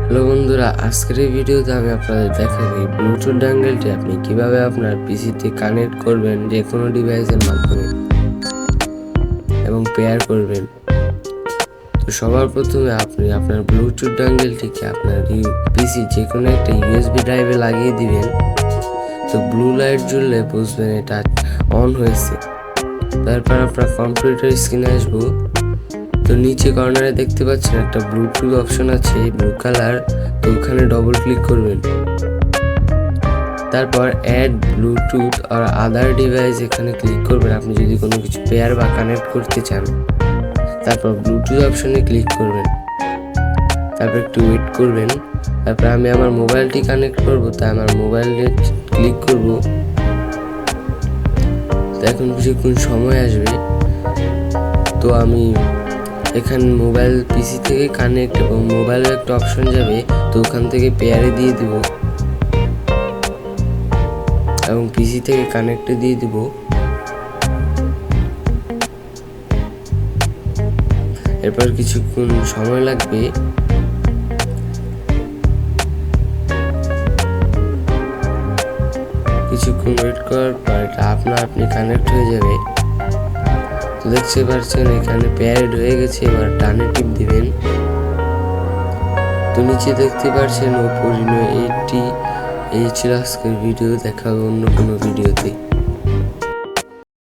Hello বন্ধুরা, আজকের এই ভিডিওতে আমি আপনাদের দেখাবো ব্লুটুথ ডাঙ্গেলটি আপনি কিভাবে আপনার পিসিতে কানেক্ট করবেন যে কোনো ডিভাইসের মাধ্যমে এবং পেয়ার করবেন। তো সবার প্রথমে আপনি আপনার ব্লুটুথ ডাঙ্গেলটিকে আপনার পিসি যে কোনো একটা ইউএসবি ড্রাইভে লাগিয়ে দিবেন। তো ব্লু লাইট জ্বললে বুঝবেন এটা অন হয়েছে। তারপর আপনার কম্পিউটার স্ক্রিনে আসবো। তো নিচে কর্নারে দেখতে পাচ্ছেন একটা ব্লুটুথ অপশন আছে ব্লু কালার, তো ওখানে ডবল ক্লিক করবেন। তারপর অ্যাড ব্লুটুথ আর আদার ডিভাইস এখানে ক্লিক করবেন আপনি যদি কোনো কিছু পেয়ার বা কানেক্ট করতে চান। তারপর ব্লুটুথ অপশনে ক্লিক করবেন, তারপর একটু ওয়েট করবেন। তারপর আমি আমার মোবাইলটি কানেক্ট করব, তাই আমার মোবাইলে ক্লিক করব। তো এখন কিছুক্ষণ সময় আসবে। তো আমি এখানে মোবাইল পিসি থেকে কানেক্ট এবং মোবাইলের একটা অপশন যাবে, তো ওখান থেকে পেয়ারে দিয়ে দিব এবং পিসি থেকে কানেক্টে দিয়ে দিব। এরপর কিছুক্ষণ সময় লাগবে। কিছুক্ষণ ওয়েট করার পর এটা আপনি কানেক্ট হয়ে যাবে। তো দেখতে পাচ্ছেন এখানে পেয়ারেড হয়ে গেছে। এবার ডানে টিপ দিবেন। তো নিচে দেখতে পাচ্ছেন ওপোরিনো 80। এই ছিল আজকের ভিডিও, দেখা হবে অন্য কোনো ভিডিওতে।